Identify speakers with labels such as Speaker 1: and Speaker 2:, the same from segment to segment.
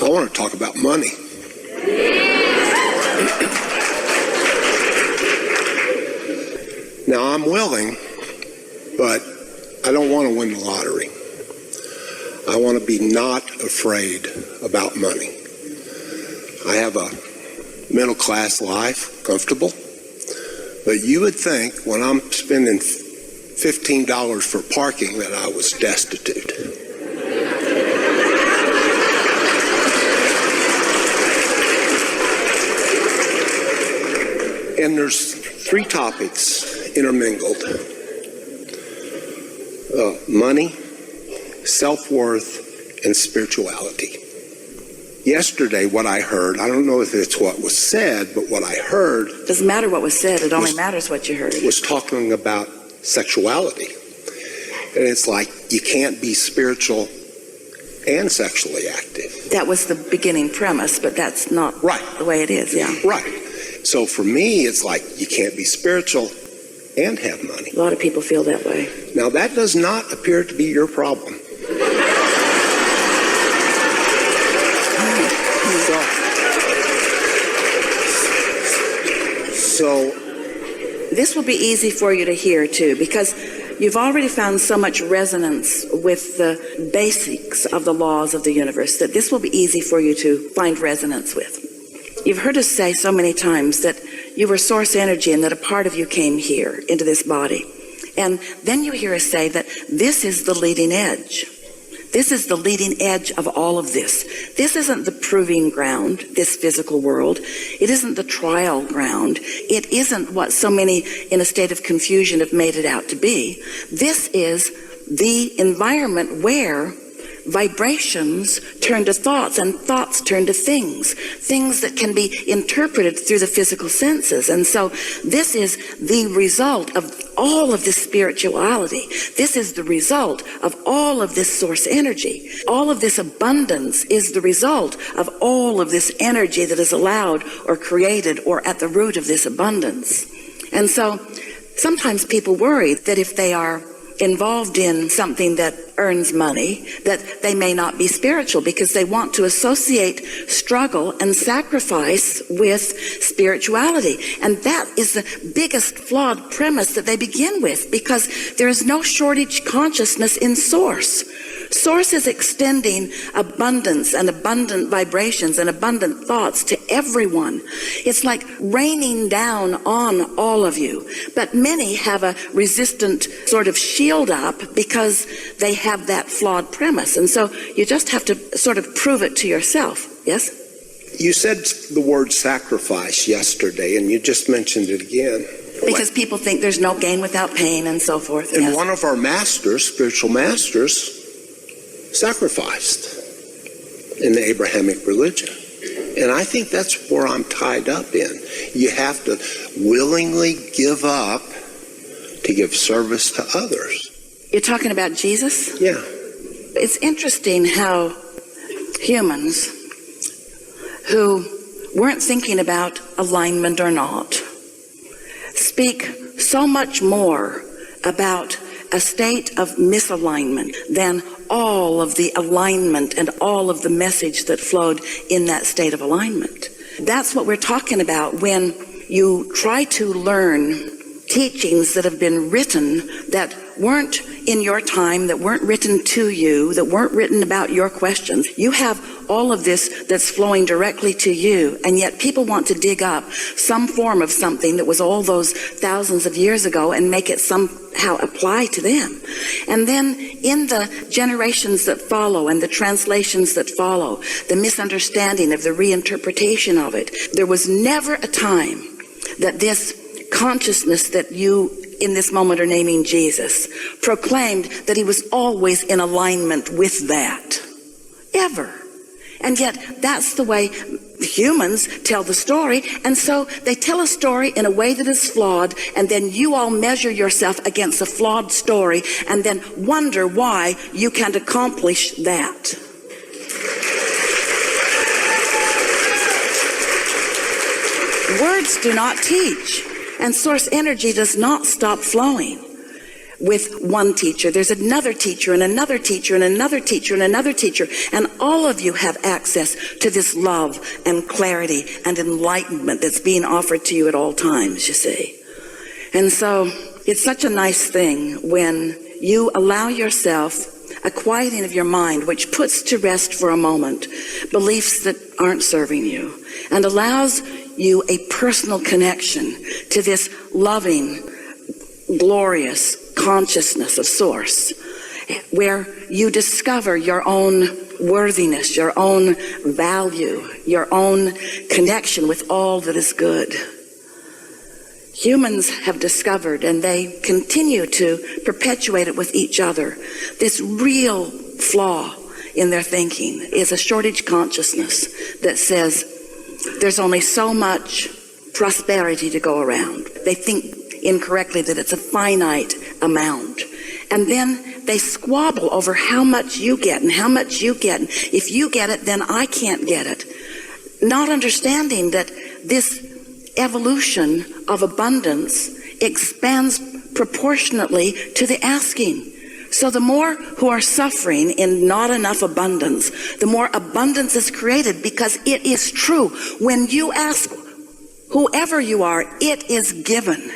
Speaker 1: I want to talk about money. Now, I'm willing, but I don't want to win the lottery. I want to be not afraid about money. I have a middle-class life, comfortable. But you would think when I'm spending $15 for parking that I was destitute. And there's three topics intermingled. Money, self-worth, and spirituality. Yesterday, what I heard, I don't know if it's what was said, but what I heard...
Speaker 2: Doesn't matter what was said, it only matters what you heard.
Speaker 1: ...was talking about sexuality. And it's like, you can't be spiritual and sexually active.
Speaker 2: That was the beginning premise, but that's not the way it is, yeah.
Speaker 1: Right. So for me, it's like, you can't be spiritual and have money.
Speaker 2: A lot of people feel that way.
Speaker 1: Now, that does not appear to be your problem. So
Speaker 2: this will be easy for you to hear too, because you've already found so much resonance with the basics of the laws of the universe that this will be easy for you to find resonance with. You've heard us say so many times that you were source energy and that a part of you came here into this body. And then you hear us say that this is the leading edge. This is the leading edge of all of this. This isn't the proving ground, this physical world. It isn't the trial ground. It isn't what so many in a state of confusion have made it out to be. This is the environment where vibrations turn to thoughts and thoughts turn to things that can be interpreted through the physical senses. And so this is the result of all of this spirituality. This is the result of all of this source energy. All of this abundance is the result of all of this energy that is allowed or created or at the root of this abundance. And so sometimes people worry that if they are involved in something that earns money, that they may not be spiritual because they want to associate struggle and sacrifice with spirituality. And that is the biggest flawed premise that they begin with, because there is no shortage consciousness in source. Source is extending abundance and abundant vibrations and abundant thoughts to everyone. It's like raining down on all of you. But many have a resistant sort of shield up because they have that flawed premise. And so you just have to sort of prove it to yourself. Yes?
Speaker 1: You said the word sacrifice yesterday, and you just mentioned it again.
Speaker 2: Because people think there's no gain without pain and so forth.
Speaker 1: And
Speaker 2: yes.
Speaker 1: One of our masters, spiritual masters, sacrificed in the Abrahamic religion. And I think that's where I'm tied up in. You have to willingly give up to give service to others.
Speaker 2: You're talking about Jesus?
Speaker 1: Yeah.
Speaker 2: It's interesting how humans who weren't thinking about alignment or not speak so much more about a state of misalignment than all of the alignment and all of the message that flowed in that state of alignment. That's what we're talking about when you try to learn teachings that have been written that weren't in your time, that weren't written to you, that weren't written about your questions. You have all of this that's flowing directly to you, and yet people want to dig up some form of something that was all those thousands of years ago and make it somehow apply to them. And then in the generations that follow and the translations that follow, the misunderstanding of the reinterpretation of it, there was never a time that this consciousness that you in this moment are naming Jesus proclaimed that he was always in alignment with that. Ever. And yet that's the way humans tell the story, and so they tell a story in a way that is flawed, and then you all measure yourself against a flawed story and then wonder why you can't accomplish that. Words do not teach, and source energy does not stop flowing. with one teacher. There's another teacher and another teacher and another teacher and another teacher. And all of you have access to this love and clarity and enlightenment that's being offered to you at all times, you see. And so it's such a nice thing when you allow yourself a quieting of your mind, which puts to rest for a moment beliefs that aren't serving you and allows you a personal connection to this loving, glorious consciousness of Source, where you discover your own worthiness, your own value, your own connection with all that is good. Humans have discovered, and they continue to perpetuate it with each other, this real flaw in their thinking is a shortage consciousness that says there's only so much prosperity to go around. They think incorrectly that it's a finite amount. And then they squabble over how much you get and how much you get. And if you get it, then I can't get it. Not understanding that this evolution of abundance expands proportionately to the asking. So the more who are suffering in not enough abundance, the more abundance is created, because it is true. When you ask whoever you are, it is given.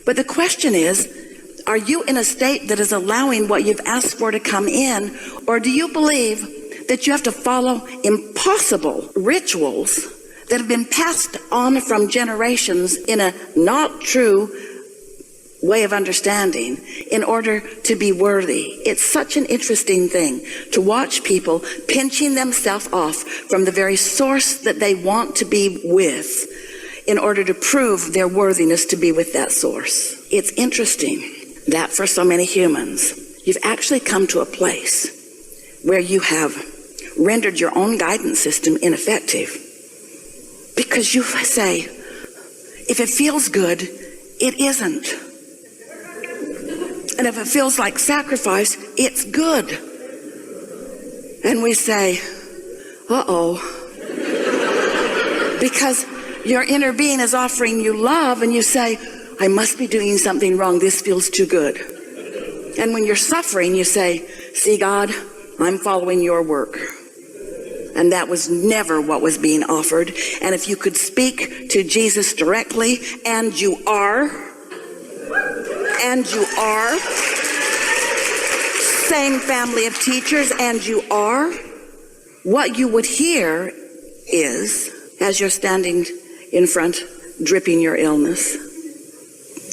Speaker 2: But the question is, are you in a state that is allowing what you've asked for to come in, or do you believe that you have to follow impossible rituals that have been passed on from generations in a not true way of understanding in order to be worthy? It's such an interesting thing to watch people pinching themselves off from the very source that they want to be with in order to prove their worthiness to be with that source. It's interesting that for so many humans, you've actually come to a place where you have rendered your own guidance system ineffective. Because you say, if it feels good, it isn't. And if it feels like sacrifice, it's good. And we say, uh-oh. Because your inner being is offering you love, and you say, I must be doing something wrong. This feels too good. And when you're suffering, you say, see, God, I'm following your work. And that was never what was being offered. And if you could speak to Jesus directly, and you are, same family of teachers, and you are, what you would hear is, as you're standing in front, dripping your illness,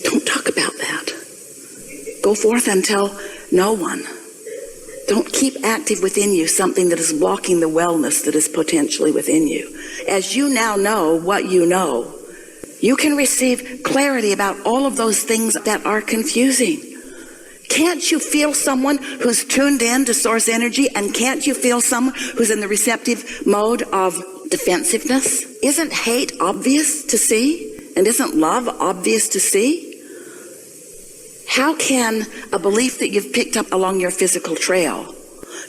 Speaker 2: don't talk about that. Go forth and tell no one. Don't keep active within you something that is blocking the wellness that is potentially within you. As you now know what you know, you can receive clarity about all of those things that are confusing. Can't you feel someone who's tuned in to source energy? And can't you feel someone who's in the receptive mode of defensiveness? Isn't hate obvious to see? And isn't love obvious to see? How can a belief that you've picked up along your physical trail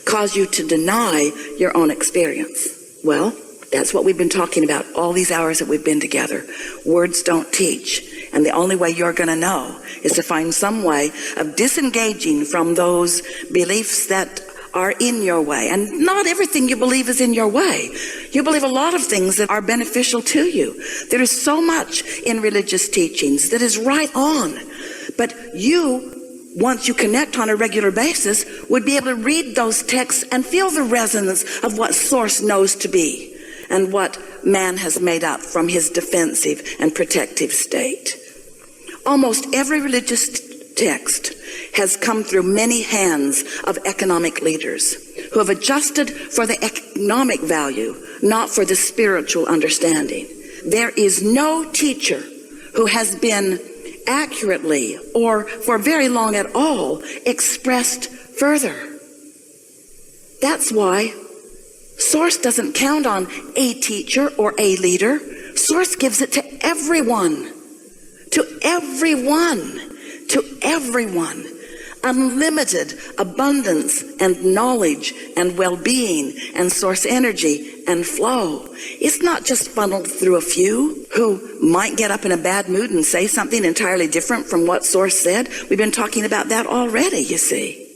Speaker 2: cause you to deny your own experience? Well, that's what we've been talking about all these hours that we've been together. Words don't teach. And the only way you're going to know is to find some way of disengaging from those beliefs that are in your way. And not everything you believe is in your way. You believe a lot of things that are beneficial to you. There is so much in religious teachings that is right on. But you, once you connect on a regular basis, would be able to read those texts and feel the resonance of what Source knows to be and what man has made up from his defensive and protective state. Almost every religious text has come through many hands of economic leaders who have adjusted for the economic value, not for the spiritual understanding. There is no teacher who has been accurately or for very long at all expressed further. That's why Source doesn't count on a teacher or a leader. Source gives it to everyone. To everyone. To everyone. Unlimited abundance and knowledge and well-being and source energy and flow. Isn't It's not just funneled through a few who might get up in a bad mood and say something entirely different from what source said. We've been talking about that already, you see.